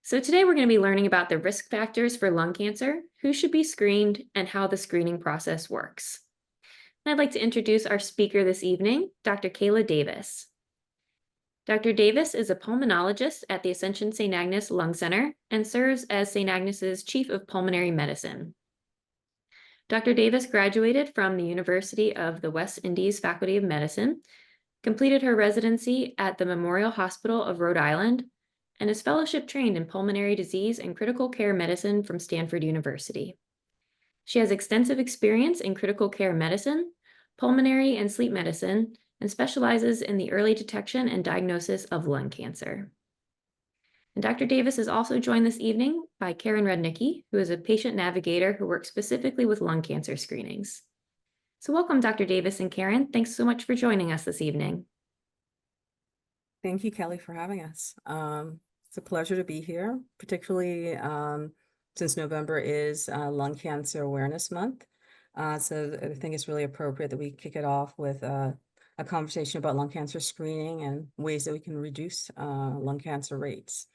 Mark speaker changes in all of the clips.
Speaker 1: So, today we're going to be learning about the risk factors for lung cancer, who should be screened, and how the screening process works. I'd like to introduce our speaker this evening, Dr. Kayla Davis. Dr. Davis is a pulmonologist at the Ascension Saint Agnes Lung Center and serves as Saint Agnes's Chief of Pulmonary Medicine. Dr. Davis graduated from the University of the West Indies Faculty of Medicine, completed her residency at the Memorial Hospital of Rhode Island, and is fellowship trained in pulmonary disease and critical care medicine from Stanford University. She has extensive experience in critical care medicine, pulmonary and sleep medicine, and specializes in the early detection and diagnosis of lung cancer. And Dr. Davis is also joined this evening by Karen Rudnicki, who is a patient navigator who works specifically with lung cancer screenings. So welcome, Dr. Davis and Karen. Thanks so much for joining us this evening.
Speaker 2: Thank you, Kelly, for having us. It's a pleasure to be here, particularly since November is Lung Cancer Awareness Month. So I think it's really appropriate that we kick it off with a conversation about lung cancer screening and ways that we can reduce lung cancer rates.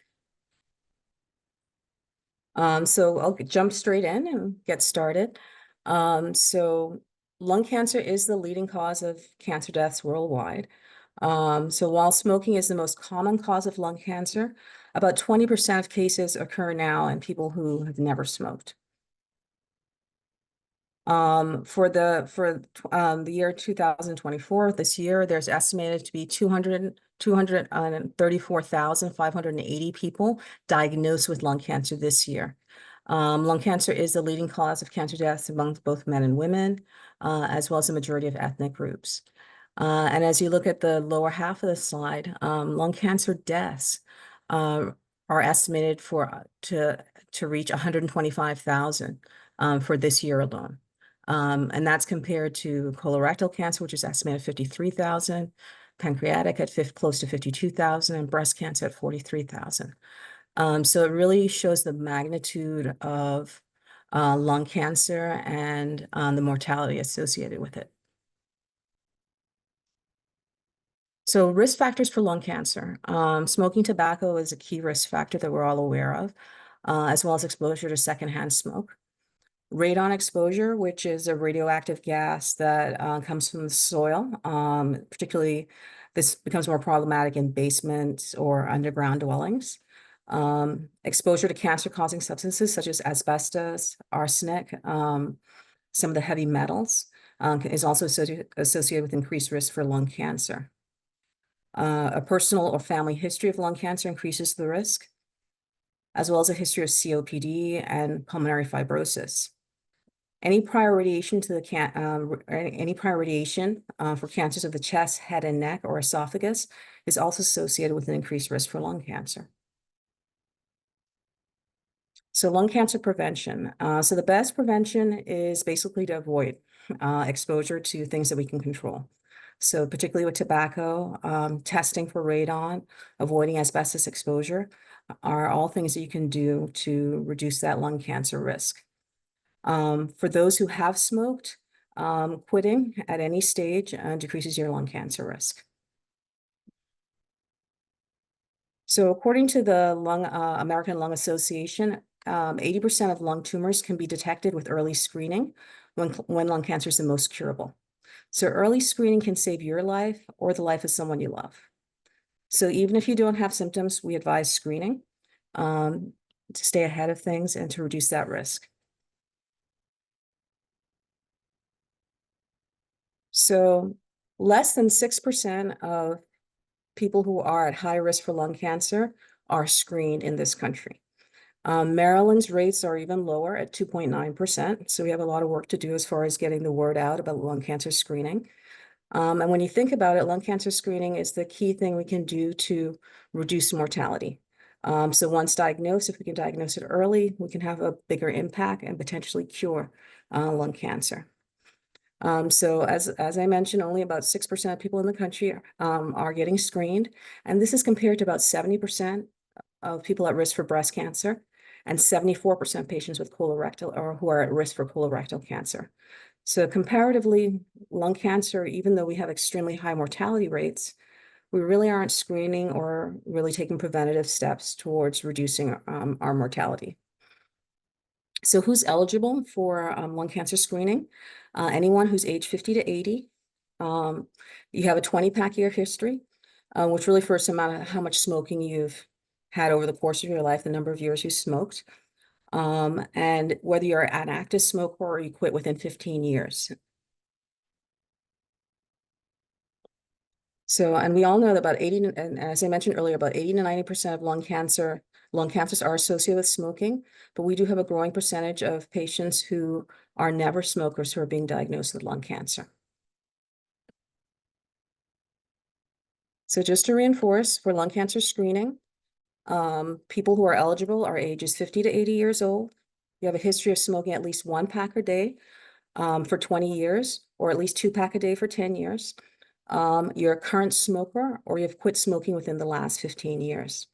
Speaker 2: So I'll jump straight in and get started. So lung cancer is the leading cause of cancer deaths worldwide. So while smoking is the most common cause of lung cancer, about 20% of cases occur now in people who have never smoked. For the year 2024, this year, there's estimated to be 234,580 people diagnosed with lung cancer this year. Lung cancer is the leading cause of cancer deaths among both men and women, as well as the majority of ethnic groups. And as you look at the lower half of the slide, lung cancer deaths are estimated to reach 125,000 for this year alone. And that's compared to colorectal cancer, which is estimated at 53,000, pancreatic at close to 52,000, and breast cancer at 43,000. So it really shows the magnitude of lung cancer and the mortality associated with it. So risk factors for lung cancer. Smoking tobacco is a key risk factor that we're all aware of, as well as exposure to secondhand smoke. Radon exposure, which is a radioactive gas that comes from the soil. Particularly, this becomes more problematic in basements or underground dwellings. Exposure to cancer-causing substances such as asbestos, arsenic, some of the heavy metals is also associated with increased risk for lung cancer. A personal or family history of lung cancer increases the risk, as well as a history of COPD and pulmonary fibrosis. Any prior radiation for cancers of the chest, head and neck, or esophagus is also associated with an increased risk for lung cancer. So lung cancer prevention. So the best prevention is basically to avoid exposure to things that we can control. So particularly with tobacco, testing for radon, avoiding asbestos exposure are all things that you can do to reduce that lung cancer risk. For those who have smoked, quitting at any stage decreases your lung cancer risk. So according to the American Lung Association, 80% of lung tumors can be detected with early screening when lung cancer is the most curable. So early screening can save your life or the life of someone you love. So even if you don't have symptoms, we advise screening to stay ahead of things and to reduce that risk. So less than 6% of people who are at high risk for lung cancer are screened in this country. Maryland's rates are even lower at 2.9%. So we have a lot of work to do as far as getting the word out about lung cancer screening. And when you think about it, lung cancer screening is the key thing we can do to reduce mortality. So once diagnosed, if we can diagnose it early, we can have a bigger impact and potentially cure lung cancer. So as I mentioned, only about 6% of people in the country are getting screened. And this is compared to about 70% of people at risk for breast cancer and 74% patients with colorectal or who are at risk for colorectal cancer. So comparatively, lung cancer, even though we have extremely high mortality rates, we really aren't screening or really taking preventative steps towards reducing our mortality. So who's eligible for lung cancer screening? Anyone who's age 50 to 80. You have a 20-pack year history, which really refers to how much smoking you've had over the course of your life, the number of years you smoked, and whether you're an active smoker or you quit within 15 years. So, and we all know that about 80, and as I mentioned earlier, about 80 to 90% of lung cancers are associated with smoking, but we do have a growing percentage of patients who are never smokers who are being diagnosed with lung cancer. So just to reinforce, for lung cancer screening, people who are eligible are ages 50 to 80 years old. You have a history of smoking at least 1 pack a day for 20 years, or at least 2 pack a day for 10 years. You're a current smoker, or you've quit smoking within the last 15 years.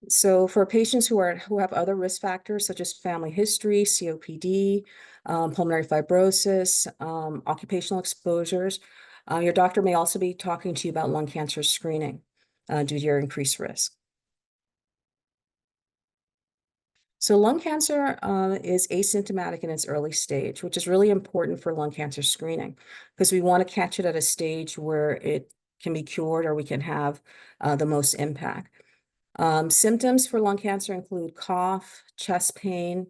Speaker 2: So for patients who have other risk factors such as family history, COPD, pulmonary fibrosis, occupational exposures, your doctor may also be talking to you about lung cancer screening due to your increased risk. So lung cancer is asymptomatic in its early stage, which is really important for lung cancer screening because we want to catch it at a stage where it can be cured or we can have the most impact. Symptoms for lung cancer include cough, chest pain,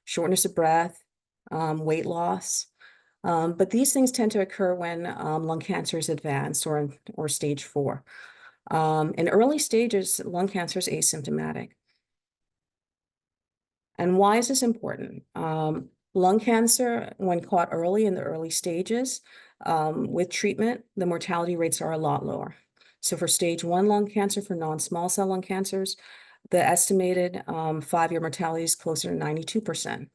Speaker 2: shortness of breath, weight loss. But these things tend to occur when lung cancer is advanced or stage 4. In early stages, lung cancer is asymptomatic. And why is this important? Lung cancer, when caught early in the early stages, with treatment, the mortality rates are a lot lower. So for stage 1 lung cancer, for non-small cell lung cancers, the estimated 5-year mortality is closer to 92%.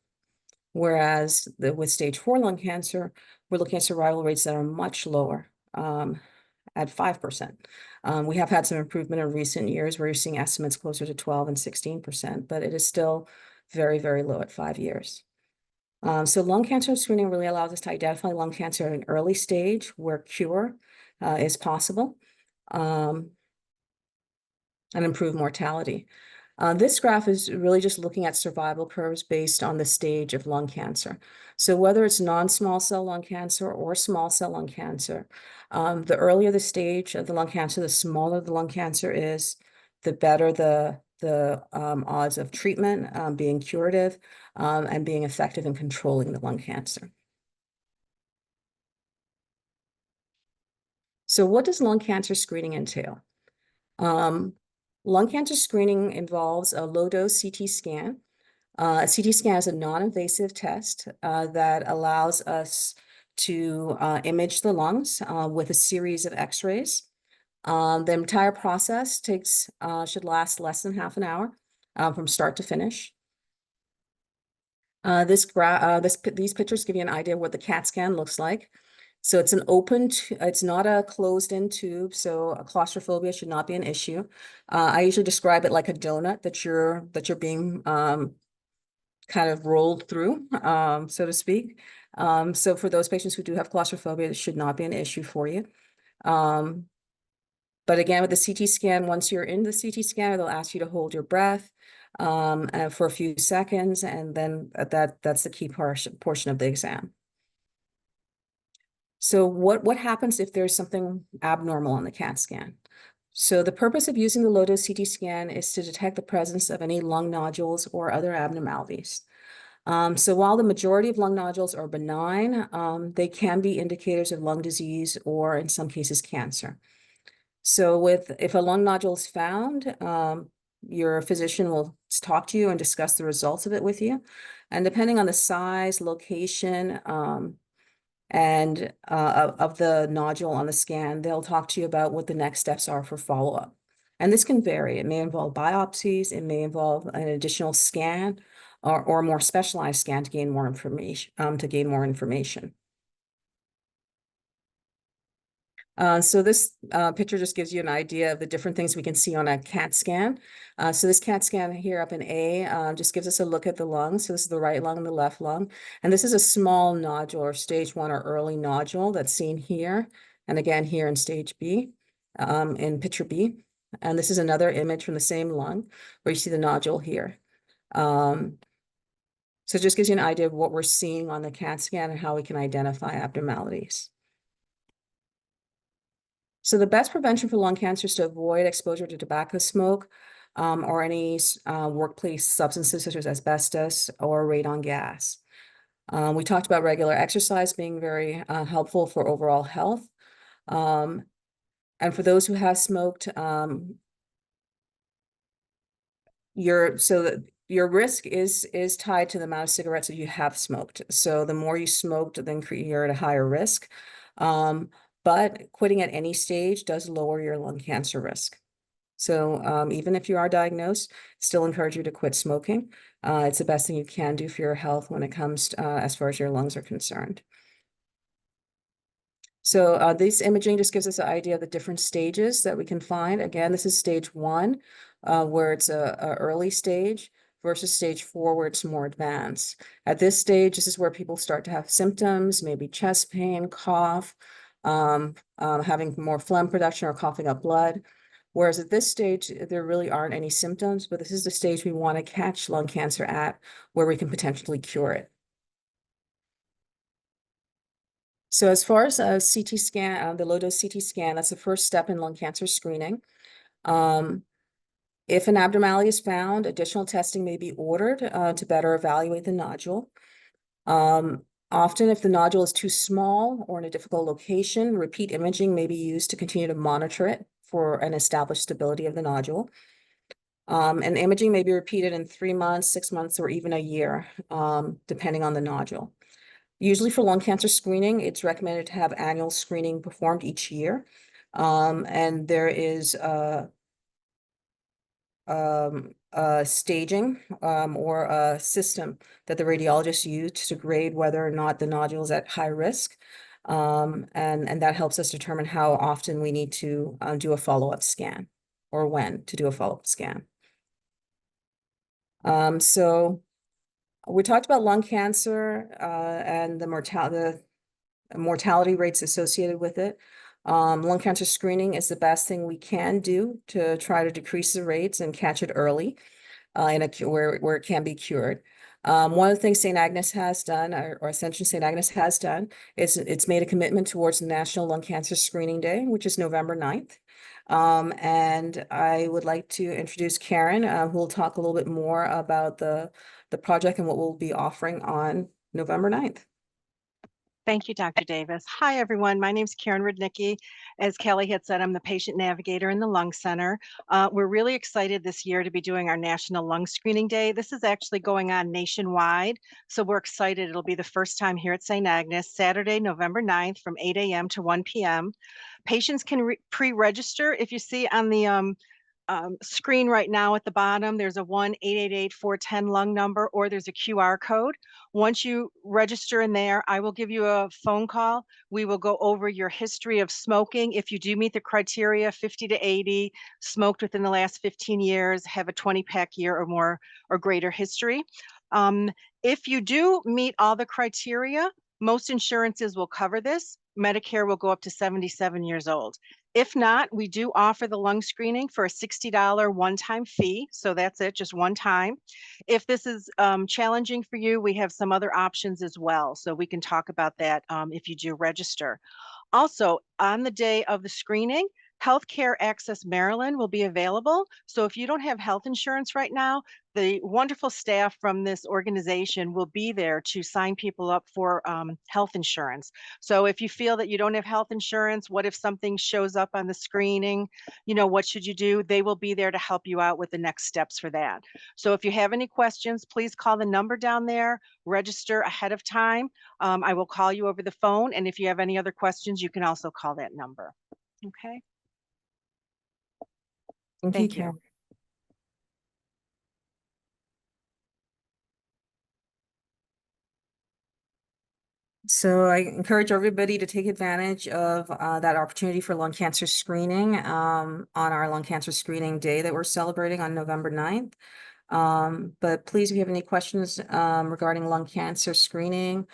Speaker 2: Whereas with stage 4 lung cancer, we're looking at survival rates that are much lower at 5%. We have had some improvement in recent years where you're seeing estimates closer to 12 and 16%, but it is still very, very low at 5 years. So lung cancer screening really allows us to identify lung cancer at an early stage where cure is possible and improve mortality. This graph is really just looking at survival curves based on the stage of lung cancer. So whether it's non-small cell lung cancer or small cell lung cancer, the earlier the stage of the lung cancer, the smaller the lung cancer is, the better the odds of treatment being curative and being effective in controlling the lung cancer. So what does lung cancer screening entail? Lung cancer screening involves a low-dose CT scan. A CT scan is a non-invasive test that allows us to image the lungs with a series of X-rays. The entire process should last less than half an hour from start to finish. These pictures give you an idea of what the CAT scan looks like. So it's it's not a closed-in tube, so claustrophobia should not be an issue. I usually describe it like a donut that you're being kind of rolled through, so to speak. So for those patients who do have claustrophobia, it should not be an issue for you. But again, with the CT scan, once you're in the CT scanner, they'll ask you to hold your breath for a few seconds, and then that's the key portion of the exam. So what happens if there's something abnormal on the CAT scan? So the purpose of using the low-dose CT scan is to detect the presence of any lung nodules or other abnormalities. So while the majority of lung nodules are benign, they can be indicators of lung disease or in some cases cancer. So if a lung nodule is found, your physician will talk to you and discuss the results of it with you. And depending on the size, location, and of the nodule on the scan, they'll talk to you about what the next steps are for follow-up. And this can vary. It may involve biopsies, it may involve an additional scan or a more specialized scan to gain more information, So this picture just gives you an idea of the different things we can see on a CAT scan. So this CAT scan here up in A just gives us a look at the lungs. So this is the right lung and the left lung. And this is a small nodule or stage 1 or early nodule that's seen here. And again, here in stage B, in picture B. And this is another image from the same lung where you see the nodule here. So it just gives you an idea of what we're seeing on the CAT scan and how we can identify abnormalities. So the best prevention for lung cancer is to avoid exposure to tobacco smoke or any workplace substances such as asbestos or radon gas. We talked about regular exercise being very helpful for overall health. And for those who have smoked, your risk is tied to the amount of cigarettes that you have smoked. So the more you smoked, then you're at a higher risk. But quitting at any stage does lower your lung cancer risk. So even if you are diagnosed, still encourage you to quit smoking. It's the best thing you can do for your health when it comes to, as far as your lungs are concerned. So this imaging just gives us an idea of the different stages that we can find. Again, this is stage 1, where it's a early stage versus stage 4, where it's more advanced. At this stage, this is where people start to have symptoms, maybe chest pain, cough, having more phlegm production or coughing up blood. Whereas at this stage, there really aren't any symptoms, but this is the stage we want to catch lung cancer at, where we can potentially cure it. So as far as a CT scan, the low-dose CT scan, that's the first step in lung cancer screening. If an abnormality is found, additional testing may be ordered to better evaluate the nodule. Often, if the nodule is too small or in a difficult location, repeat imaging may be used to continue to monitor it for an established stability of the nodule. And imaging may be repeated in 3 months, 6 months, or even a year, depending on the nodule. Usually for lung cancer screening, it's recommended to have annual screening performed each year. And there is a staging or a system that the radiologists use to grade whether or not the nodule is at high risk. And that helps us determine how often we need to do a follow-up scan or when to do a follow-up scan. So we talked about lung cancer and the mortality rates associated with it. Lung cancer screening is the best thing we can do to try to decrease the rates and catch it early where it can be cured. One of the things St. Agnes has done, or Ascension Saint Agnes has done, is it's made a commitment towards National Lung Cancer Screening Day, which is November 9th. And I would like to introduce Karen, who will talk a little bit more about the project and what we'll be offering on November 9th.
Speaker 3: Thank you, Dr. Davis. Hi, everyone. My name is Karen Rudnicki. As Kelly had said, I'm the patient navigator in the Lung Center. We're really excited this year to be doing our National Lung Screening Day. This is actually going on nationwide, so we're excited. It'll be the first time here at St. Agnes, Saturday, November 9th from 8 a.m. to 1 p.m. Patients can pre-register. If you see on the screen right now at the bottom, there's a 1-888-410-LUNG number, or there's a QR code. Once you register in there, I will give you a phone call. We will go over your history of smoking. If you do meet the criteria, 50 to 80, smoked within the last 15 years, have a 20-pack year or more or greater history. If you do meet all the criteria, most insurances will cover this. Medicare will go up to 77 years old. If not, we do offer the lung screening for a $60 one-time fee. So that's it, just one time. If this is challenging for you, we have some other options as well. So we can talk about that if you do register. Also, on the day of the screening, Healthcare Access Maryland will be available. So if you don't have health insurance right now, the wonderful staff from this organization will be there to sign people up for health insurance. So if you feel that you don't have health insurance, what if something shows up on the screening? You know, what should you do? They will be there to help you out with the next steps for that. So if you have any questions, please call the number down there, register ahead of time. I will call you over the phone. And if you have any other questions, you can also call that number. Okay.
Speaker 2: Thank you, Karen. So I encourage everybody to take advantage of that opportunity for lung cancer screening on our lung cancer screening day that we're celebrating on November 9th. But please, if you have any questions regarding lung cancer screening,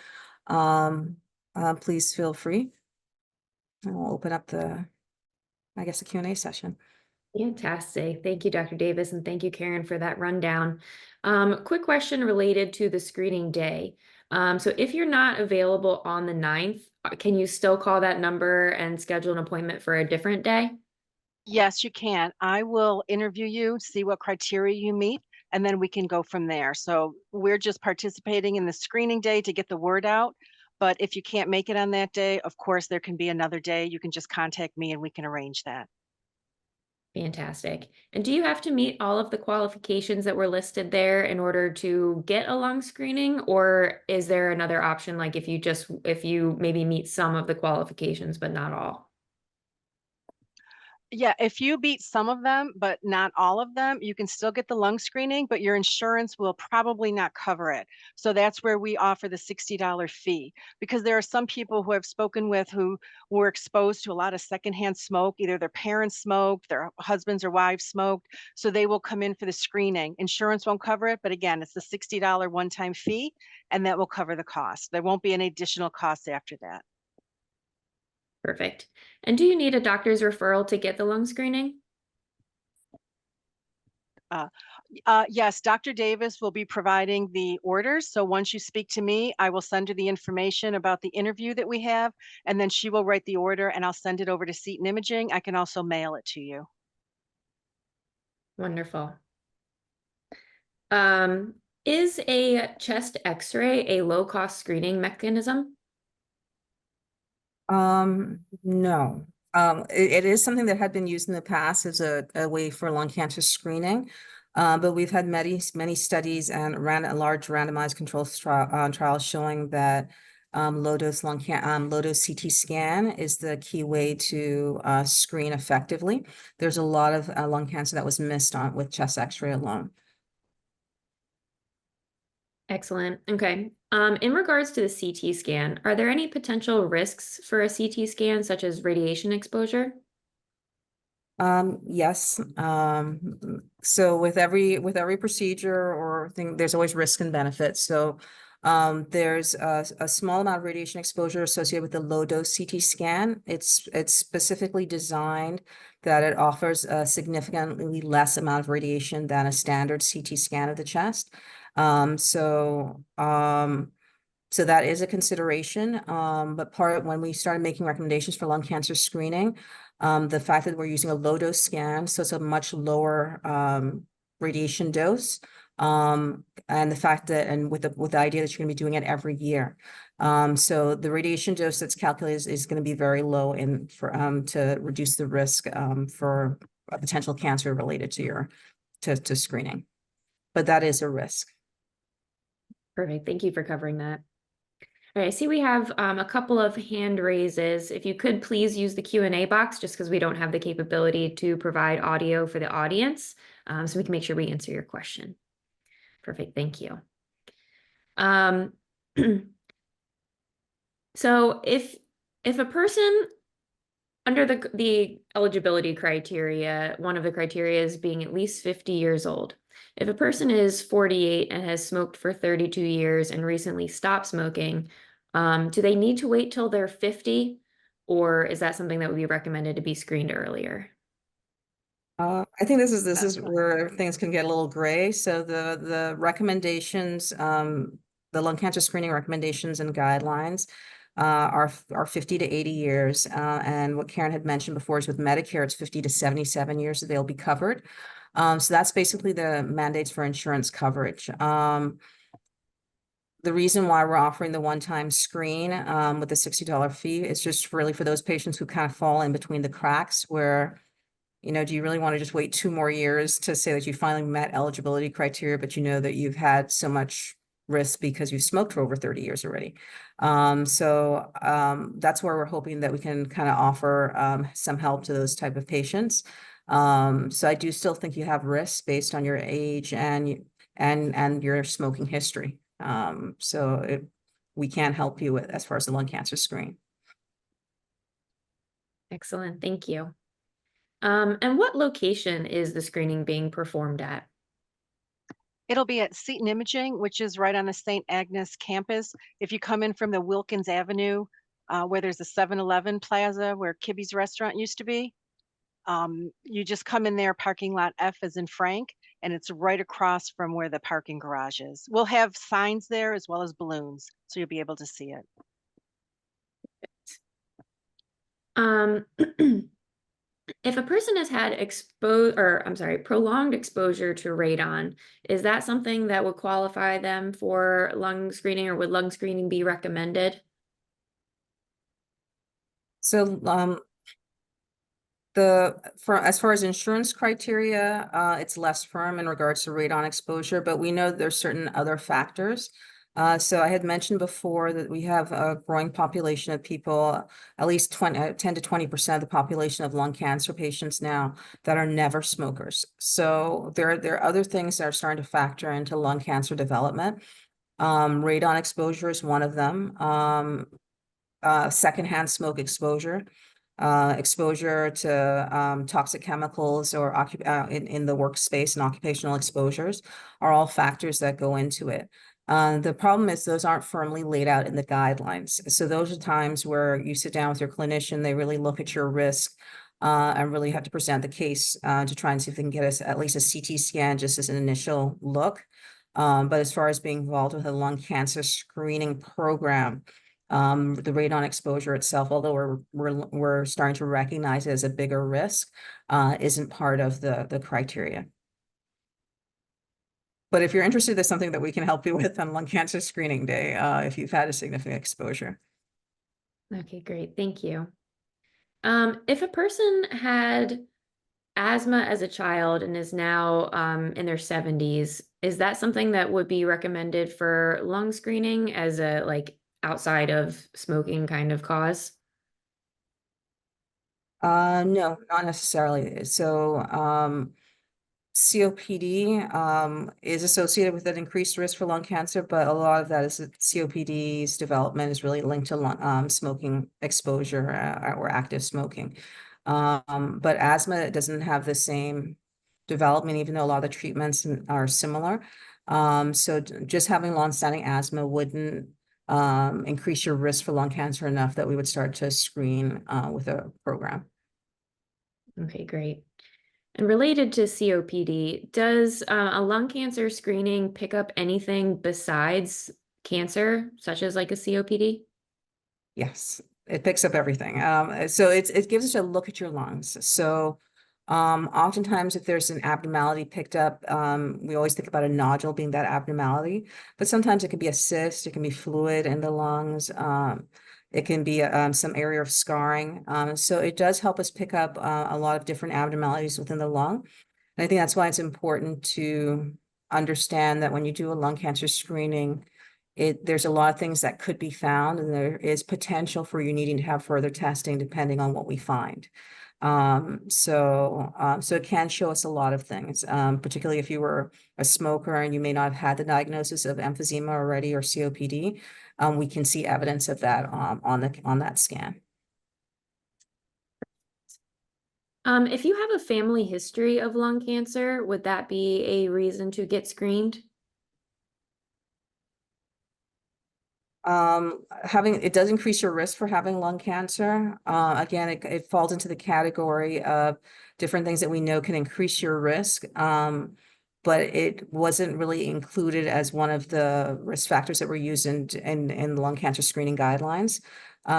Speaker 2: please feel free. And we'll open up the Q&A session.
Speaker 1: Fantastic. Thank you, Dr. Davis, and thank you, Karen, for that rundown. Quick question related to the screening day. So if you're not available on the 9th, can you still call that number and schedule an appointment for a different day?
Speaker 3: Yes, you can. I will interview you, see what criteria you meet, and then we can go from there. So we're just participating in the screening day to get the word out. But if you can't make it on that day, of course, there can be another day. You can just contact me and we can arrange that.
Speaker 1: Fantastic. And do you have to meet all of the qualifications that were listed there in order to get a lung screening? Or is there another option, like if you maybe meet some of the qualifications, but not all?
Speaker 3: Yeah, if you beat some of them, but not all of them, you can still get the lung screening, but your insurance will probably not cover it. So that's where we offer the $60 fee because there are some people who I've spoken with who were exposed to a lot of secondhand smoke. Either their parents smoked, their husbands or wives smoked. So they will come in for the screening. Insurance won't cover it, but again, it's the $60 one-time fee, and that will cover the cost. There won't be any additional costs after that.
Speaker 1: Perfect. And do you need a doctor's referral to get the lung screening?
Speaker 3: Uh, yes, Dr. Davis will be providing the orders. So once you speak to me, I will send her the information about the interview that we have, and then she will write the order and I'll send it over to Seton Imaging. I can also mail it to you.
Speaker 1: Wonderful. Is a chest X-ray a low-cost screening mechanism?
Speaker 2: No. It is something that had been used in the past as a way for lung cancer screening. But we've had many studies and ran a large randomized control trials showing that low dose CT scan is the key way to screen effectively. There's a lot of lung cancer that was missed on with chest X-ray alone.
Speaker 1: Excellent. Okay. In regards to the CT scan, are there any potential risks for a CT scan, such as radiation exposure?
Speaker 2: Yes. So with every procedure or thing, there's always risk and benefits. So there's a small amount of radiation exposure associated with the low dose CT scan. It's specifically designed that it offers a significantly less amount of radiation than a standard CT scan of the chest. So that is a consideration. But when we started making recommendations for lung cancer screening, the fact that we're using a low dose scan, so it's a much lower radiation dose, and the fact that, and with the idea that you're going to be doing it every year. So the radiation dose that's calculated is going to be very low to reduce the risk for a potential cancer related to screening. But that is a risk.
Speaker 1: Perfect. Thank you for covering that. All right, I see we have a couple of hand raises. If you could please use the Q&A box, just because we don't have the capability to provide audio for the audience, so we can make sure we answer your question. Perfect, thank you. So if a person under the eligibility criteria, one of the criteria is being at least 50 years old. If a person is 48 and has smoked for 32 years and recently stopped smoking, do they need to wait till they're 50, or is that something that would be recommended to be screened earlier?
Speaker 2: I think this is where things can get a little gray. So the recommendations, the lung cancer screening recommendations and guidelines are 50 to 80 years. And what Karen had mentioned before is with Medicare, it's 50 to 77 years that they'll be covered. So that's basically the mandates for insurance coverage. The reason why we're offering the one-time screen with the $60 fee is just really for those patients who kind of fall in between the cracks where, do you really want to just wait 2 more years to say that you finally met eligibility criteria, but you know that you've had so much risk because you've smoked for over 30 years already. So that's where we're hoping that we can kind of offer some help to those type of patients. So I do still think you have risks based on your age and your smoking history. So we can help you with as far as the lung cancer screen.
Speaker 1: Excellent, thank you. And what location is the screening being performed at?
Speaker 3: It'll be at Seton Imaging, which is right on the Saint Agnes campus. If you come in from the Wilkins Avenue, where there's a 7-Eleven plaza where Kibby's restaurant used to be, you just come in there, parking lot F as in Frank, and it's right across from where the parking garage is. We'll have signs there as well as balloons, so you'll be able to see it.
Speaker 1: Um, if a person has had prolonged exposure to radon, is that something that would qualify them for lung screening, or would lung screening be recommended?
Speaker 2: So as far as insurance criteria, it's less firm in regards to radon exposure, but we know there's certain other factors. So I had mentioned before that we have a growing population of people, at least 10 to 20% of the population of lung cancer patients now that are never smokers. So there are other things that are starting to factor into lung cancer development. Radon exposure is one of them. Secondhand smoke exposure. Exposure to toxic chemicals or in the workspace, and occupational exposures are all factors that go into it. The problem is those aren't firmly laid out in the guidelines. So those are times where you sit down with your clinician, they really look at your risk and really have to present the case to try and see if they can get us at least a CT scan just as an initial look. But as far as being involved with a lung cancer screening program, the radon exposure itself, although we're starting to recognize it as a bigger risk, isn't part of the criteria. But if you're interested, there's something that we can help you with on lung cancer screening day, if you've had a significant exposure.
Speaker 1: Okay, great, thank you. If a person had asthma as a child and is now in their 70s, is that something that would be recommended for lung screening as a outside of smoking kind of cause?
Speaker 2: No, not necessarily. So COPD is associated with an increased risk for lung cancer, but a lot of that is that COPD's development is really linked to smoking exposure or active smoking. But asthma doesn't have the same development, even though a lot of the treatments are similar. So just having long-standing asthma wouldn't increase your risk for lung cancer enough that we would start to screen with a program.
Speaker 1: Okay, great. And related to COPD, does a lung cancer screening pick up anything besides cancer, such as like a COPD?
Speaker 2: Yes, it picks up everything. So it gives us a look at your lungs. So oftentimes if there's an abnormality picked up, we always think about a nodule being that abnormality, but sometimes it can be a cyst, it can be fluid in the lungs, it can be some area of scarring. So it does help us pick up a lot of different abnormalities within the lung. And I think that's why it's important to understand that when you do a lung cancer screening, there's a lot of things that could be found, and there is potential for you needing to have further testing depending on what we find. So it can show us a lot of things, particularly if you were a smoker and you may not have had the diagnosis of emphysema already or COPD. We can see evidence of that on that scan.
Speaker 1: If you have a family history of lung cancer, would that be a reason to get screened?
Speaker 2: It does increase your risk for having lung cancer. Again, it falls into the category of different things that we know can increase your risk. But it wasn't really included as one of the risk factors that were used in lung cancer screening guidelines.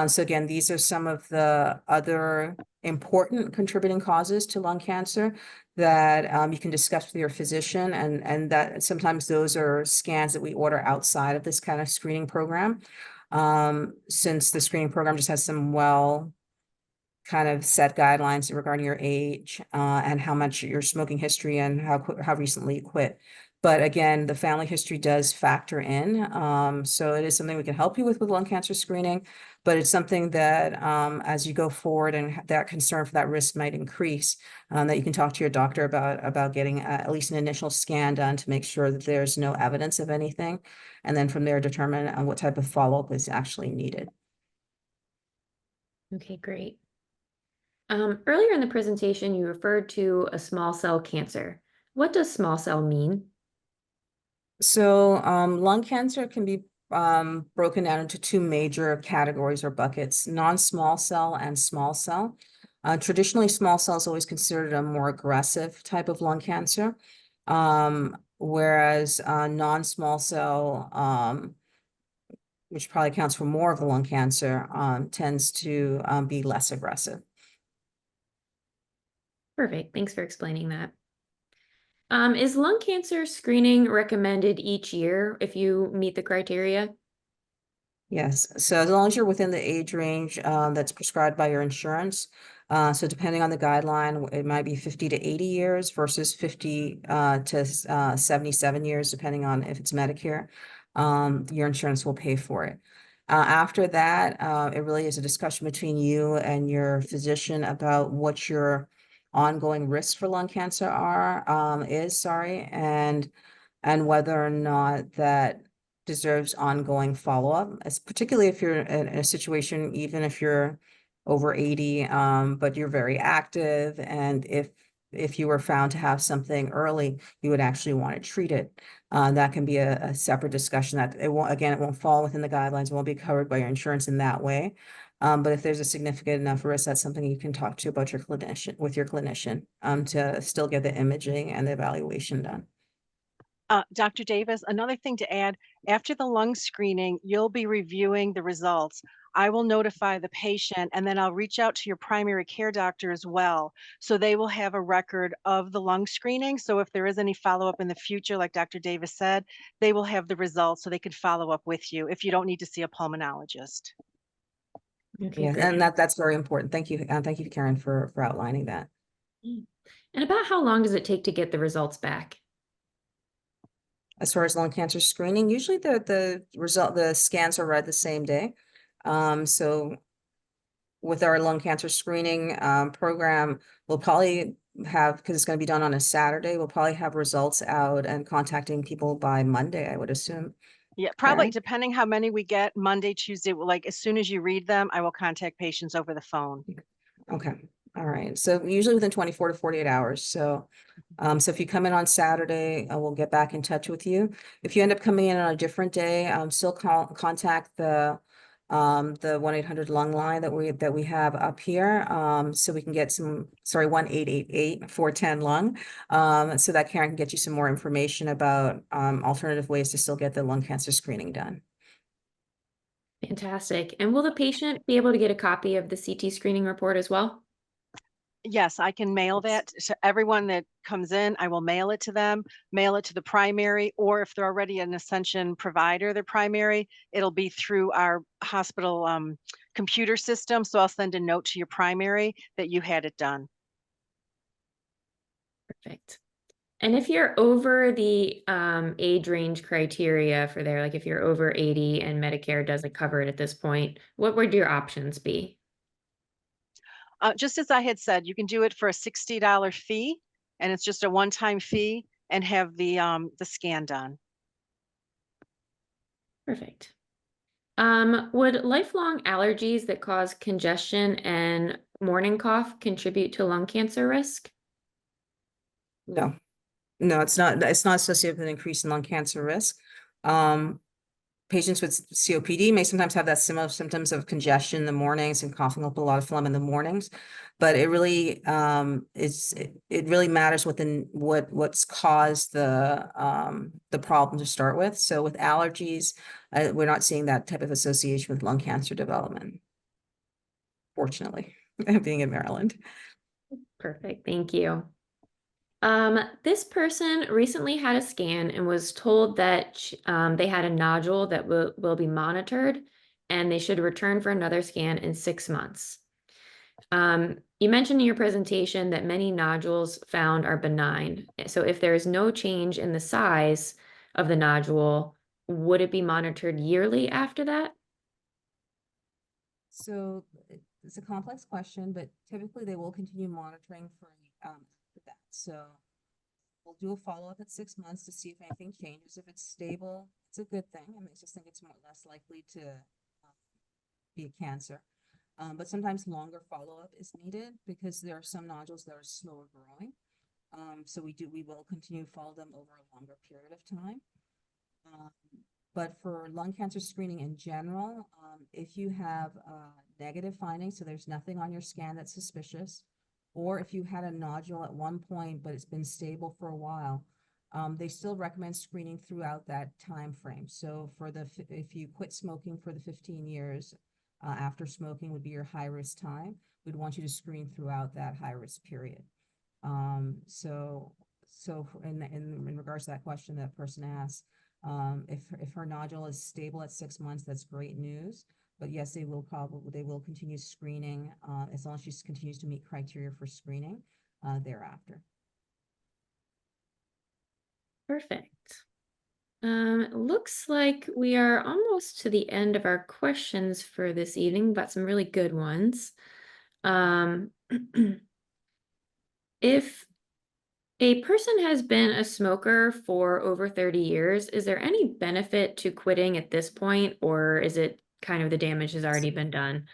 Speaker 2: So again, these are some of the other important contributing causes to lung cancer that you can discuss with your physician, and that sometimes those are scans that we order outside of this kind of screening program. Since the screening program just has some kind of set guidelines regarding your age and how much your smoking history and how recently you quit. But again, the family history does factor in. So it is something we can help you with lung cancer screening, but it's something that as you go forward and that concern for that risk might increase, that you can talk to your doctor about getting at least an initial scan done to make sure that there's no evidence of anything. And then from there, determine what type of follow-up is actually needed.
Speaker 1: Okay, great. Earlier in the presentation, you referred to a small cell cancer. What does small cell mean?
Speaker 2: So lung cancer can be broken down into two major categories or buckets, non-small cell and small cell. Traditionally, small cell is always considered a more aggressive type of lung cancer, whereas non-small cell, which probably accounts for more of the lung cancer, tends to be less aggressive.
Speaker 1: Perfect. Thanks for explaining that. Is lung cancer screening recommended each year if you meet the criteria?
Speaker 2: Yes, so as long as you're within the age range that's prescribed by your insurance, so depending on the guideline, it might be 50 to 80 years versus 50 to 77 years, depending on if it's Medicare. Your insurance will pay for it. After that, it really is a discussion between you and your physician about what your ongoing risks for lung cancer and whether or not that deserves ongoing follow-up, particularly if you're in a situation, even if you're over 80, but you're very active, and if you were found to have something early, you would actually want to treat it. That can be a separate discussion that it won't fall within the guidelines, it won't be covered by your insurance in that way. But if there's a significant enough risk, that's something you can talk to about with your clinician, to still get the imaging and the evaluation done.
Speaker 3: Dr. Davis, another thing to add, after the lung screening, you'll be reviewing the results. I will notify the patient and then I'll reach out to your primary care doctor as well. So they will have a record of the lung screening. So if there is any follow-up in the future, like Dr. Davis said, they will have the results so they can follow up with you if you don't need to see a pulmonologist.
Speaker 1: Okay,
Speaker 2: Yeah,
Speaker 1: great.
Speaker 2: and that's very important. Thank you, Karen, for outlining that.
Speaker 1: And about how long does it take to get the results back?
Speaker 2: As far as lung cancer screening, usually the scans are read the same day. So with our lung cancer screening program, we'll probably have, because it's going to be done on a Saturday, we'll probably have results out and contacting people by Monday, I would assume.
Speaker 3: Yeah, probably
Speaker 2: Karen?
Speaker 3: depending how many we get, Monday, Tuesday, like as soon as you read them, I will contact patients over the phone.
Speaker 2: Okay, all right. So usually within 24 to 48 hours. So if you come in on Saturday, we'll get back in touch with you. If you end up coming in on a different day, still contact the 1-800 lung line that we have up here. So we can get 1-888-410 lung. So that Karen can get you some more information about alternative ways to still get the lung cancer screening done.
Speaker 1: Fantastic. And will the patient be able to get a copy of the CT screening report as well?
Speaker 3: Yes, I can mail that to everyone that comes in. I will mail it to them, mail it to the primary, or if they're already an Ascension provider, their primary, it'll be through our hospital computer system. So I'll send a note to your primary that you had it done.
Speaker 1: Perfect. And if you're over the age range criteria for there, like if you're over 80 and Medicare doesn't cover it at this point, what would your options be?
Speaker 3: Just as I had said, you can do it for a $60 fee, and it's just a one-time fee, and have the scan done.
Speaker 1: Perfect. Would lifelong allergies that cause congestion and morning cough contribute to lung cancer risk?
Speaker 2: No, it's not associated with an increase in lung cancer risk. Patients with COPD may sometimes have that similar symptoms of congestion in the mornings and coughing up a lot of phlegm in the mornings, but it really it really matters what's caused the problem to start with. So with allergies, we're not seeing that type of association with lung cancer development, fortunately, being in Maryland.
Speaker 1: Perfect, thank you. This person recently had a scan and was told that they had a nodule that will be monitored and they should return for another scan in 6 months. You mentioned in your presentation that many nodules found are benign. So if there is no change in the size of the nodule, would it be monitored yearly after that?
Speaker 2: So it's a complex question, but typically they will continue monitoring for that. So we'll do a follow-up at 6 months to see if anything changes. If it's stable, it's a good thing. I mean, I just think it's more less likely to be a cancer. But sometimes longer follow-up is needed because there are some nodules that are slower growing. So we will continue to follow them over a longer period of time. But for lung cancer screening in general, if you have negative findings, so there's nothing on your scan that's suspicious, or if you had a nodule at one point, but it's been stable for a while, they still recommend screening throughout that time frame. So if you quit smoking for the 15 years, after smoking would be your high risk time, we'd want you to screen throughout that high risk period. So in regards to that question that person asked, if her nodule is stable at 6 months, that's great news. But yes, they will continue screening as long as she continues to meet criteria for screening thereafter.
Speaker 1: Perfect. Looks like we are almost to the end of our questions for this evening, but some really good ones. If a person has been a smoker for over 30 years, is there any benefit to quitting at this point, or is it kind of the damage has already been done?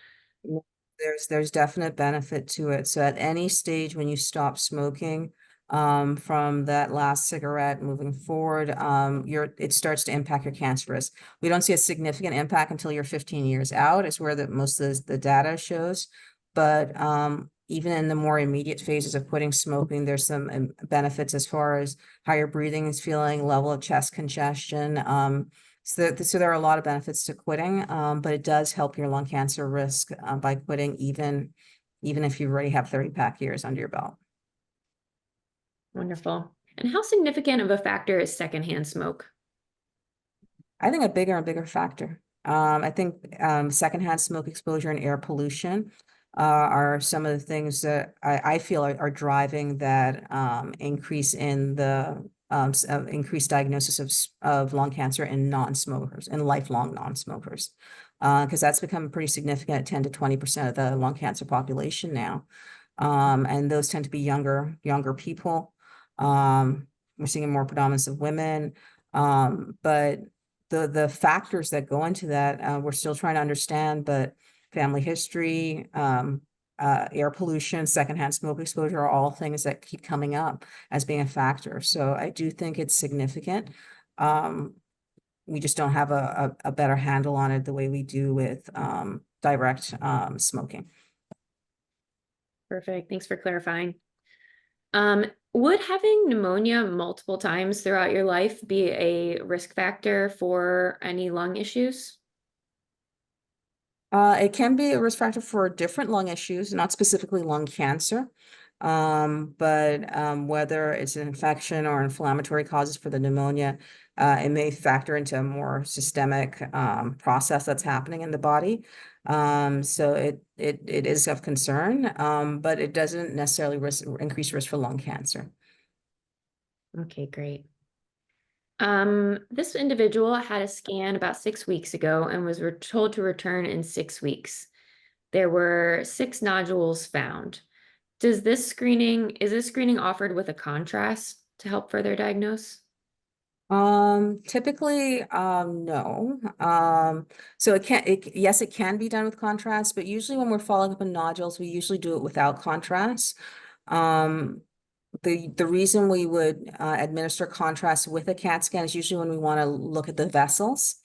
Speaker 2: There's definite benefit to it. So at any stage when you stop smoking, from that last cigarette moving forward, it starts to impact your cancer risk. We don't see a significant impact until you're 15 years out, is where most of the data shows. But even in the more immediate phases of quitting smoking, there's some benefits as far as how your breathing is feeling, level of chest congestion. So there are a lot of benefits to quitting, but it does help your lung cancer risk by quitting, even if you already have 30-pack years under your belt.
Speaker 1: Wonderful. And how significant of a factor is secondhand smoke?
Speaker 2: I think a bigger and bigger factor. I think secondhand smoke exposure and air pollution are some of the things that I feel are driving that increase in the increased diagnosis of lung cancer in non-smokers and lifelong non-smokers, because that's become pretty significant at 10 to 20% of the lung cancer population now, and those tend to be younger people. We're seeing a more predominance of women, but the factors that go into that, we're still trying to understand, but family history, air pollution, secondhand smoke exposure are all things that keep coming up as being a factor. So I do think it's significant. We just don't have a better handle on it the way we do with direct smoking.
Speaker 1: Perfect. Thanks for clarifying. Would having pneumonia multiple times throughout your life be a risk factor for any lung issues?
Speaker 2: It can be a risk factor for different lung issues, not specifically lung cancer. But whether it's an infection or inflammatory causes for the pneumonia, it may factor into a more systemic process that's happening in the body. So it is of concern, but it doesn't necessarily increase risk for lung cancer.
Speaker 1: Okay, great. This individual had a scan about 6 weeks ago and was told to return in 6 weeks. There were 6 nodules found. Is this screening offered with a contrast to help further diagnose?
Speaker 2: Typically, no. So yes, it can be done with contrast, but usually when we're following up on nodules, we usually do it without contrast. The reason we would administer contrast with a CAT scan is usually when we want to look at the vessels,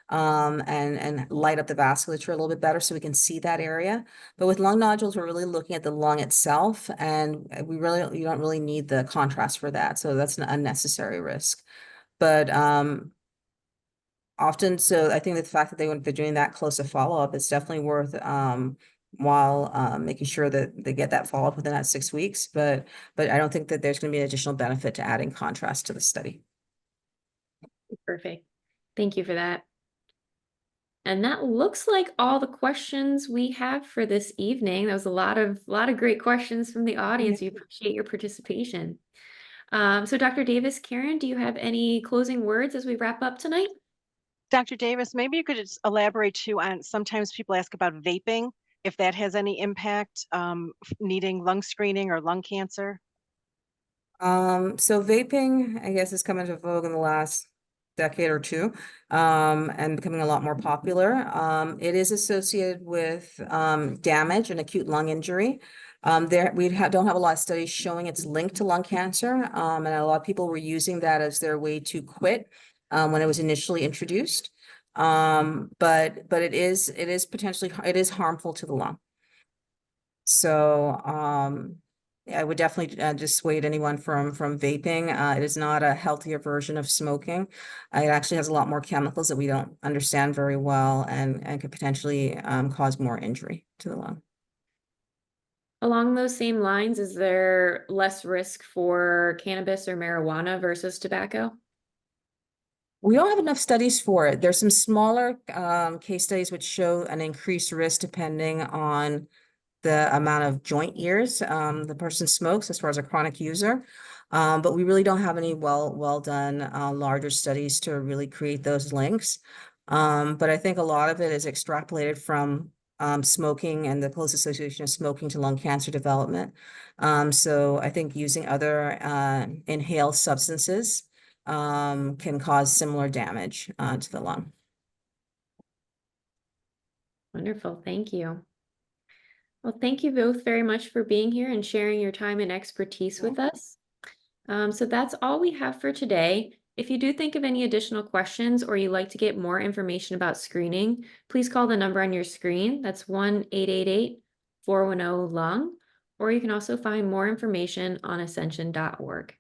Speaker 2: and light up the vasculature a little bit better so we can see that area. But with lung nodules, we're really looking at the lung itself, and you don't really need the contrast for that. So that's an unnecessary risk. But often, so I think that the fact that they're doing that close a follow-up is definitely worth while making sure that they get that follow-up within that 6 weeks. But I don't think that there's going to be an additional benefit to adding contrast to the study.
Speaker 1: Perfect. Thank you for that. And that looks like all the questions we have for this evening. That was a lot of great questions from the audience. We appreciate your participation. So Dr. Davis, Karen, do you have any closing words as we wrap up tonight?
Speaker 3: Dr. Davis, maybe you could just elaborate too on sometimes people ask about vaping, if that has any impact, needing lung screening or lung cancer.
Speaker 2: So vaping, I guess, has come into vogue in the last decade or two, and becoming a lot more popular. It is associated with damage and acute lung injury. Don't have a lot of studies showing it's linked to lung cancer, and a lot of people were using that as their way to quit when it was initially introduced. But it is potentially harmful to the lung. So I would definitely dissuade anyone from vaping. It is not a healthier version of smoking. It actually has a lot more chemicals that we don't understand very well, and could potentially cause more injury to the lung.
Speaker 1: Along those same lines, is there less risk for cannabis or marijuana versus tobacco?
Speaker 2: We don't have enough studies for it. There's some smaller case studies which show an increased risk depending on the amount of joint years the person smokes as far as a chronic user. But we really don't have any well done larger studies to really create those links. But I think a lot of it is extrapolated from smoking and the close association of smoking to lung cancer development. So I think using other inhaled substances can cause similar damage to the lung.
Speaker 1: Wonderful, thank you. Well, thank you both very much for being here and sharing your time and expertise with us. So that's all we have for today. If you do think of any additional questions or you'd like to get more information about screening, please call the number on your screen. That's 1-888-410-LUNG, or you can also find more information on ascension.org.